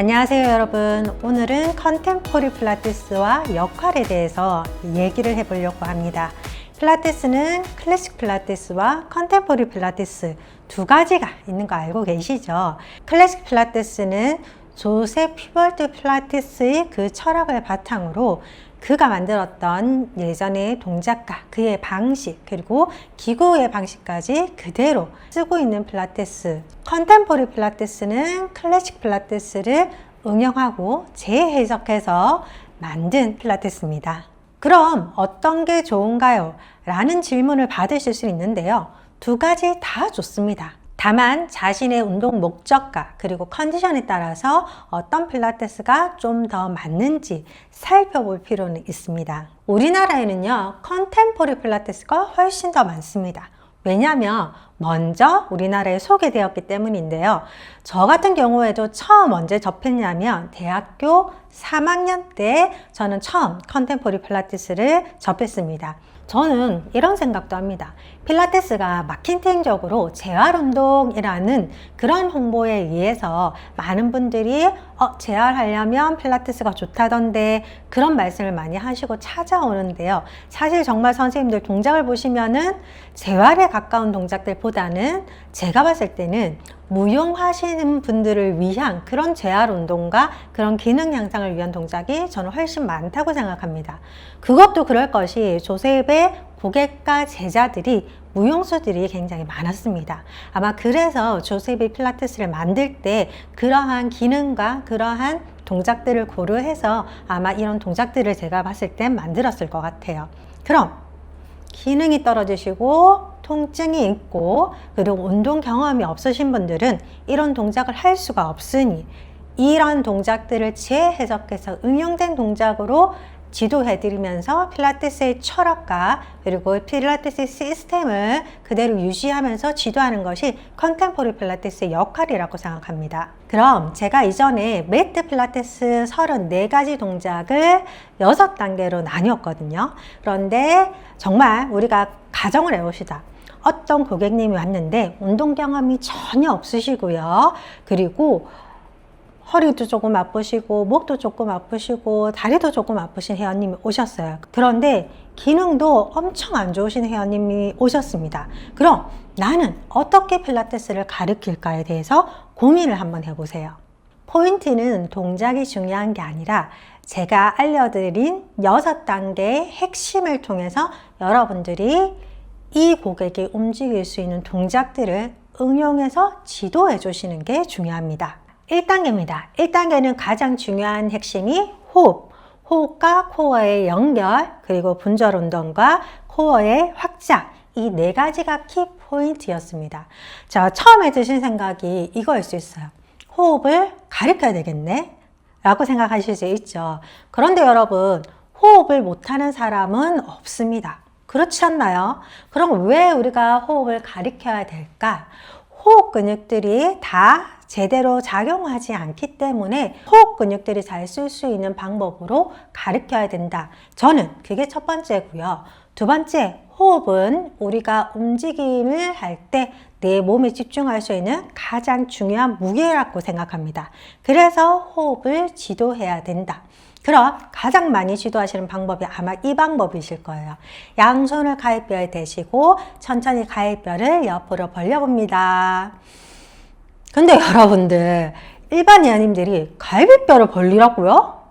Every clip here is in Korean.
안녕하세요 여러분. 오늘은 컨템포리 필라테스와 역할에 대해서 얘기를 해보려고 합니다. 필라테스는 클래식 필라테스와 컨템포리 필라테스 두 가지가 있는 거 알고 계시죠? 클래식 필라테스는 조셉 휘벌트 필라테스의 그 철학을 바탕으로 그가 만들었던 예전의 동작과 그의 방식 그리고 기구의 방식까지 그대로 쓰고 있는 필라테스. 컨템포리 필라테스는 클래식 필라테스를 응용하고 재해석해서 만든 필라테스입니다. 그럼 어떤 게 좋은가요? 라는 질문을 받으실 수 있는데요. 두 가지 다 좋습니다. 다만 자신의 운동 목적과 그리고 컨디션에 따라서 어떤 필라테스가 좀 더 맞는지 살펴볼 필요는 있습니다. 우리나라에는요, 컨템포리 필라테스가 훨씬 더 많습니다. 왜냐하면 먼저 우리나라에 소개되었기 때문인데요. 저 같은 경우에도 처음 언제 접했냐면 대학교 3학년 때 저는 처음 컨템포리 필라테스를 접했습니다. 저는 이런 생각도 합니다. 필라테스가 마케팅적으로 재활운동이라는 그런 홍보에 의해서 많은 분들이 재활하려면 필라테스가 좋다던데 그런 말씀을 많이 하시고 찾아오는데요. 사실 정말 선생님들 동작을 보시면은 재활에 가까운 동작들보다는 제가 봤을 때는 무용하시는 분들을 위한 그런 재활 운동과 그런 기능 향상을 위한 동작이 저는 훨씬 많다고 생각합니다. 그것도 그럴 것이 조셉의 고객과 제자들이 무용수들이 굉장히 많았습니다. 아마 그래서 조셉이 필라테스를 만들 때 그러한 기능과 그러한 동작들을 고려해서 아마 이런 동작들을 제가 봤을 때 만들었을 것 같아요. 그럼 기능이 떨어지시고 통증이 있고 그리고 운동 경험이 없으신 분들은 이런 동작을 할 수가 없으니 이런 동작들을 재해석해서 응용된 동작으로 지도해드리면서 필라테스의 철학과 그리고 필라테스의 시스템을 그대로 유지하면서 지도하는 것이 컨템포리 필라테스의 역할이라고 생각합니다. 그럼 제가 이전에 매트 필라테스 34가지 동작을 6단계로 나뉘었거든요. 그런데 정말 우리가 가정을 해봅시다. 어떤 고객님이 왔는데 운동 경험이 전혀 없으시고요. 그리고 허리도 조금 아프시고 목도 조금 아프시고 다리도 조금 아프신 회원님이 오셨어요. 그런데 기능도 엄청 안 좋으신 회원님이 오셨습니다. 그럼 나는 어떻게 필라테스를 가르칠까에 대해서 고민을 한번 해보세요. 포인트는 동작이 중요한 게 아니라 제가 알려드린 6단계의 핵심을 통해서 여러분들이 이 고객이 움직일 수 있는 동작들을 응용해서 지도해 주시는 게 중요합니다. 1단계입니다. 1단계는 가장 중요한 핵심이 호흡. 호흡과 코어의 연결, 그리고 분절 운동과 코어의 확장. 이 4가지가 키 포인트였습니다. 자, 처음에 드신 생각이 이거일 수 있어요. 호흡을 가르쳐야 되겠네? 라고 생각하실 수 있죠. 그런데 여러분, 호흡을 못하는 사람은 없습니다. 그렇지 않나요? 그럼 왜 우리가 호흡을 가르쳐야 될까? 호흡 근육들이 다 제대로 작용하지 않기 때문에 호흡 근육들이 잘 쓸 수 있는 방법으로 가르쳐야 된다. 저는 그게 첫 번째고요. 두 번째, 호흡은 우리가 움직임을 할 때 내 몸에 집중할 수 있는 가장 중요한 무게라고 생각합니다. 그래서 호흡을 지도해야 된다. 그럼 가장 많이 지도하시는 방법이 아마 이 방법이실 거예요. 양손을 가위뼈에 대시고 천천히 가위뼈를 옆으로 벌려봅니다. 근데 여러분들 일반 회원님들이 갈비뼈를 벌리라고요?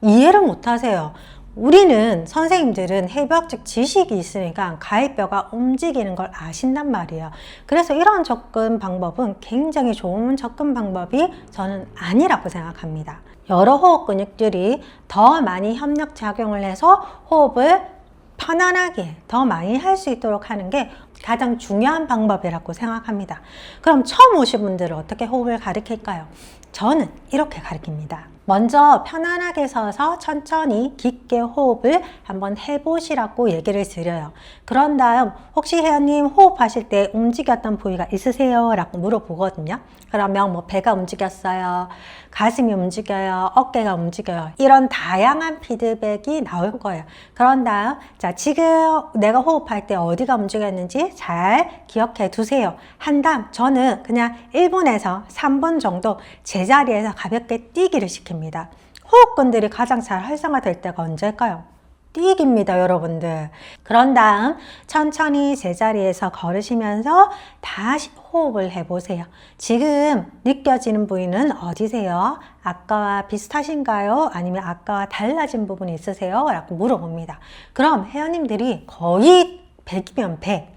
이해를 못 하세요. 우리는 선생님들은 해부학적 지식이 있으니까 가위뼈가 움직이는 걸 아신단 말이에요. 그래서 이런 접근 방법은 굉장히 좋은 접근 방법이 저는 아니라고 생각합니다. 여러 호흡 근육들이 더 많이 협력작용을 해서 호흡을 편안하게 더 많이 할 수 있도록 하는 게 가장 중요한 방법이라고 생각합니다. 그럼 처음 오신 분들은 어떻게 호흡을 가르칠까요? 저는 이렇게 가르칩니다. 먼저 편안하게 서서 천천히 깊게 호흡을 한번 해보시라고 얘기를 드려요. 그런 다음 혹시 회원님 호흡하실 때 움직였던 부위가 있으세요? 라고 물어보거든요. 그러면 뭐 배가 움직였어요, 가슴이 움직여요, 어깨가 움직여요, 이런 다양한 피드백이 나올 거예요. 그런 다음 자, 지금 내가 호흡할 때 어디가 움직였는지 잘 기억해 두세요. 한 다음 저는 그냥 1분에서 3분 정도 제자리에서 가볍게 뛰기를 시킵니다. 호흡근들이 가장 잘 활성화될 때가 언제일까요? 뛰기입니다, 여러분들. 그런 다음 천천히 제자리에서 걸으시면서 다시 호흡을 해보세요. 지금 느껴지는 부위는 어디세요? 아까와 비슷하신가요? 아니면 아까와 달라진 부분이 있으세요? 라고 물어봅니다. 그럼 회원님들이 거의 100이면 100.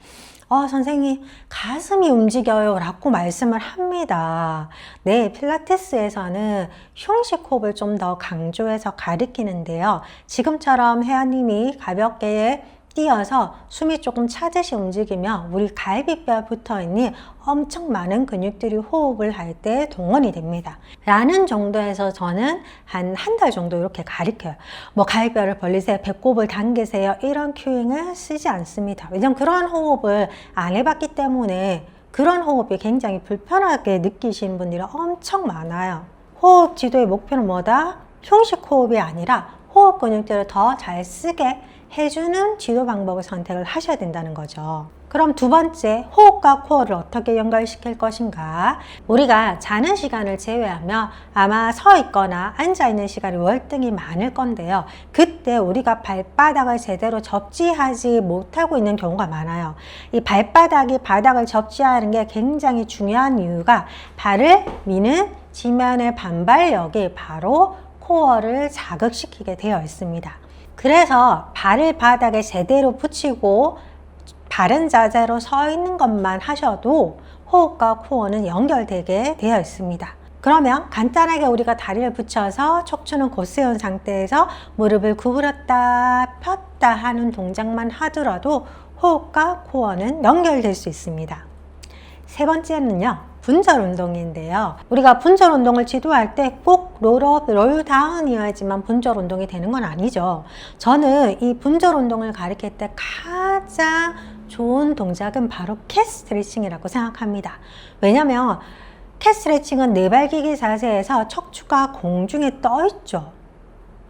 선생님, 가슴이 움직여요 라고 말씀을 합니다. 네, 필라테스에서는 흉식 호흡을 좀 더 강조해서 가리키는데요. 지금처럼 회원님이 가볍게 뛰어서 숨이 조금 차듯이 움직이면 우리 갈비뼈에 붙어있는 엄청 많은 근육들이 호흡을 할 때 동원이 됩니다. 라는 정도에서 저는 한 달 정도 이렇게 가리켜요. 뭐 갈비뼈를 벌리세요, 배꼽을 당기세요, 이런 큐잉을 쓰지 않습니다. 왜냐면 그런 호흡을 안 해봤기 때문에 그런 호흡이 굉장히 불편하게 느끼시는 분들이 엄청 많아요. 호흡 지도의 목표는 뭐다? 흉식 호흡이 아니라 호흡 근육들을 더 잘 쓰게 해주는 지도 방법을 선택을 하셔야 된다는 거죠. 그럼 두 번째, 호흡과 코어를 어떻게 연결시킬 것인가? 우리가 자는 시간을 제외하면 아마 서 있거나 앉아 있는 시간이 월등히 많을 건데요. 그때 우리가 발바닥을 제대로 접지하지 못하고 있는 경우가 많아요. 이 발바닥이 바닥을 접지하는 게 굉장히 중요한 이유가 발을 미는 지면의 반발력이 바로 코어를 자극시키게 되어 있습니다. 그래서 발을 바닥에 제대로 붙이고 바른 자세로 서 있는 것만 하셔도 호흡과 코어는 연결되게 되어 있습니다. 그러면 간단하게 우리가 다리를 붙여서 척추는 곧세운 상태에서 무릎을 구부렸다 폈다 하는 동작만 하더라도 호흡과 코어는 연결될 수 있습니다. 세 번째는요, 분절 운동인데요. 우리가 분절 운동을 지도할 때 꼭 롤업, 롤다운이어야지만 분절 운동이 되는 건 아니죠. 저는 이 분절 운동을 가르칠 때 가장 좋은 동작은 바로 캣 스트레칭이라고 생각합니다. 왜냐면 캣 스트레칭은 네발기기 자세에서 척추가 공중에 떠 있죠.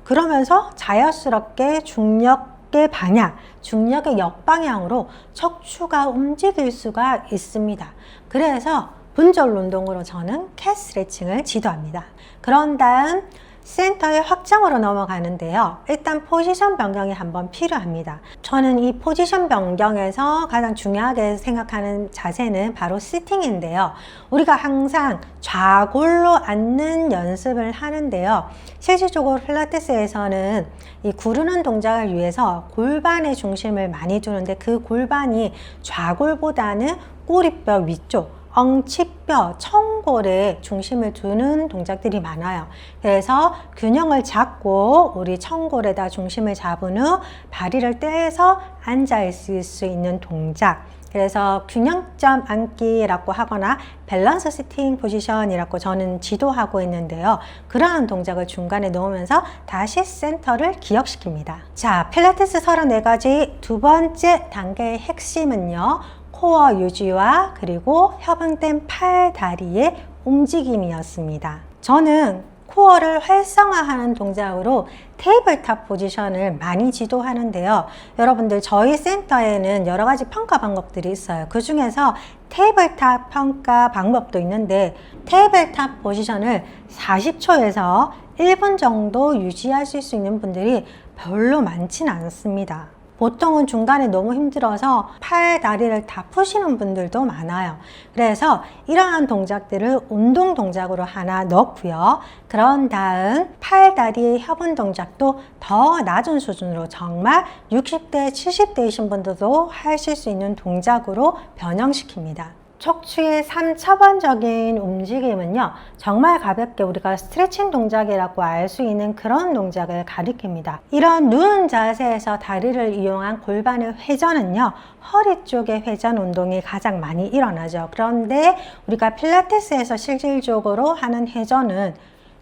그러면서 자연스럽게 중력의 방향, 중력의 역방향으로 척추가 움직일 수가 있습니다. 그래서 분절 운동으로 저는 캣 스트레칭을 지도합니다. 그런 다음 센터의 확장으로 넘어가는데요. 일단 포지션 변경이 한번 필요합니다. 저는 이 포지션 변경에서 가장 중요하게 생각하는 자세는 바로 시팅인데요. 우리가 항상 좌골로 앉는 연습을 하는데요. 실질적으로 필라테스에서는 이 구르는 동작을 위해서 골반에 중심을 많이 두는데 그 골반이 좌골보다는 꼬리뼈 위쪽, 엉치뼈, 청골에 중심을 두는 동작들이 많아요. 그래서 균형을 잡고 우리 청골에다 중심을 잡은 후 다리를 떼서 앉아 있을 수 있는 동작, 그래서 균형점 앉기라고 하거나 밸런스 시팅 포지션이라고 저는 지도하고 있는데요. 그러한 동작을 중간에 넣으면서 다시 센터를 기억시킵니다. 자, 필라테스 34가지 두 번째 단계의 핵심은요, 코어 유지와 그리고 협응된 팔, 다리의 움직임이었습니다. 저는 코어를 활성화하는 동작으로 테이블탑 포지션을 많이 지도하는데요. 여러분들 저희 센터에는 여러 가지 평가 방법들이 있어요. 그 중에서 테이블탑 평가 방법도 있는데 테이블탑 포지션을 40초에서 1분 정도 유지하실 수 있는 분들이 별로 많지는 않습니다. 보통은 중간에 너무 힘들어서 팔, 다리를 다 푸시는 분들도 많아요. 그래서 이러한 동작들을 운동 동작으로 하나 넣고요. 그런 다음 팔, 다리의 협은 동작도 더 낮은 수준으로 정말 60대, 70대이신 분들도 하실 수 있는 동작으로 변형시킵니다. 척추의 3차원적인 움직임은요, 정말 가볍게 우리가 스트레칭 동작이라고 알 수 있는 그런 동작을 가리킵니다. 이런 누운 자세에서 다리를 이용한 골반의 회전은요, 허리 쪽의 회전 운동이 가장 많이 일어나죠. 그런데 우리가 필라테스에서 실질적으로 하는 회전은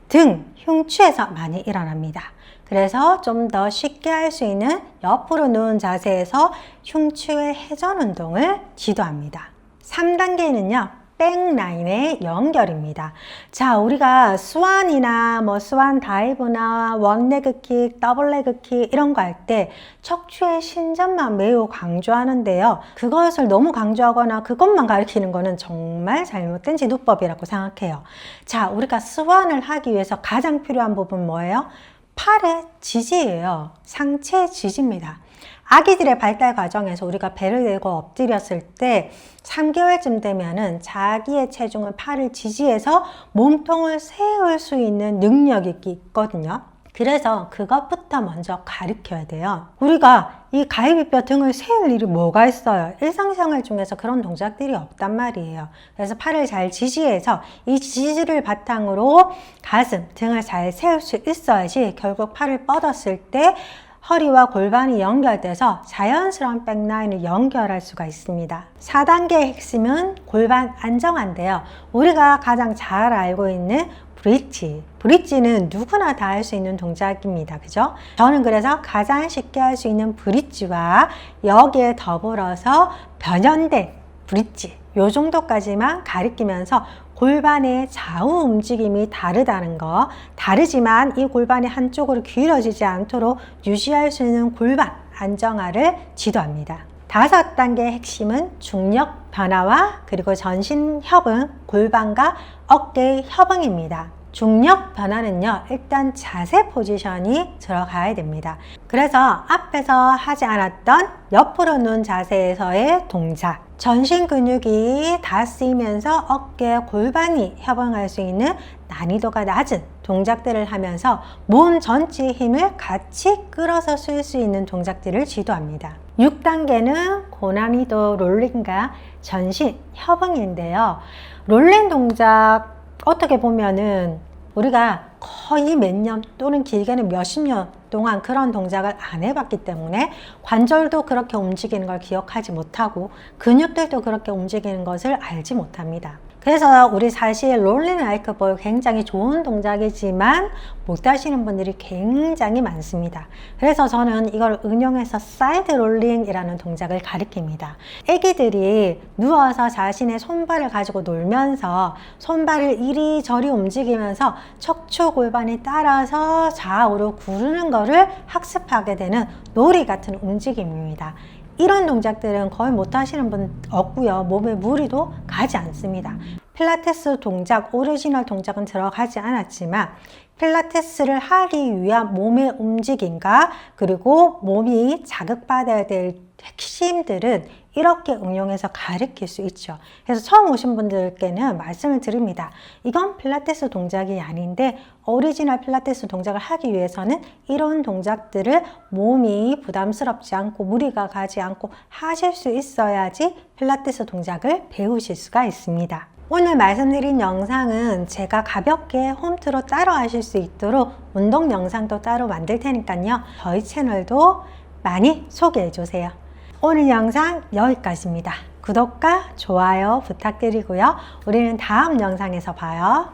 등, 흉추에서 많이 일어납니다. 그래서 좀 더 쉽게 할 수 있는 옆으로 누운 자세에서 흉추의 회전 운동을 지도합니다. 3단계는요. 백라인의 연결입니다. 자, 우리가 스완이나 스완 다이브나 원레그킥, 더블레그킥 이런 거 할 때 척추의 신전만 매우 강조하는데요. 그것을 너무 강조하거나 그것만 가르치는 거는 정말 잘못된 지도법이라고 생각해요. 자, 우리가 스완을 하기 위해서 가장 필요한 부분 뭐예요? 팔의 지지예요. 상체 지지입니다. 아기들의 발달 과정에서 우리가 배를 대고 엎드렸을 때 3개월쯤 되면은 자기의 체중을 팔을 지지해서 몸통을 세울 수 있는 능력이 있거든요. 그래서 그것부터 먼저 가르쳐야 돼요. 우리가 이 갈비뼈 등을 세울 일이 뭐가 있어요? 일상생활 중에서 그런 동작들이 없단 말이에요. 그래서 팔을 잘 지지해서 이 지지를 바탕으로 가슴, 등을 잘 세울 수 있어야지 결국 팔을 뻗었을 때 허리와 골반이 연결돼서 자연스러운 백라인을 연결할 수가 있습니다. 4단계의 핵심은 골반 안정화인데요. 우리가 가장 잘 알고 있는 브릿지. 브릿지는 누구나 다 할 수 있는 동작입니다. 그죠? 저는 그래서 가장 쉽게 할 수 있는 브릿지와 여기에 더불어서 변형된 브릿지, 요 정도까지만 가리키면서 골반의 좌우 움직임이 다르다는 거, 다르지만 이 골반이 한쪽으로 기울어지지 않도록 유지할 수 있는 골반 안정화를 지도합니다. 5단계의 핵심은 중력 변화와 그리고 전신 협응, 골반과 어깨의 협응입니다. 중력 변화는요, 일단 자세 포지션이 들어가야 됩니다. 그래서 앞에서 하지 않았던 옆으로 누운 자세에서의 동작, 전신 근육이 다 쓰이면서 어깨, 골반이 협응할 수 있는 난이도가 낮은 동작들을 하면서 몸 전체의 힘을 같이 끌어서 쓸 수 있는 동작들을 지도합니다. 6단계는 고난이도 롤링과 전신 협응인데요. 롤링 동작 어떻게 보면은 우리가 거의 몇 년 또는 길게는 몇십 년 동안 그런 동작을 안 해봤기 때문에 관절도 그렇게 움직이는 걸 기억하지 못하고 근육들도 그렇게 움직이는 것을 알지 못합니다. 그래서 우리 사실 롤링 라이크 볼 굉장히 좋은 동작이지만 못 하시는 분들이 굉장히 많습니다. 그래서 저는 이걸 응용해서 사이드 롤링이라는 동작을 가르칩니다. 애기들이 누워서 자신의 손발을 가지고 놀면서 손발을 이리저리 움직이면서 척추 골반이 따라서 좌우로 구르는 거를 학습하게 되는 놀이 같은 움직임입니다. 이런 동작들은 거의 못 하시는 분 없고요. 몸에 무리도 가지 않습니다. 필라테스 동작, 오리지널 동작은 들어가지 않았지만 필라테스를 하기 위한 몸의 움직임과 그리고 몸이 자극받아야 될 핵심들은 이렇게 응용해서 가르칠 수 있죠. 그래서 처음 오신 분들께는 말씀을 드립니다. 이건 필라테스 동작이 아닌데 오리지널 필라테스 동작을 하기 위해서는 이런 동작들을 몸이 부담스럽지 않고 무리가 가지 않고 하실 수 있어야지 필라테스 동작을 배우실 수가 있습니다. 오늘 말씀드린 영상은 제가 가볍게 홈트로 따로 하실 수 있도록 운동 영상도 따로 만들 테니까요. 저희 채널도 많이 소개해 주세요. 오늘 영상 여기까지입니다. 구독과 좋아요 부탁드리고요. 우리는 다음 영상에서 봐요.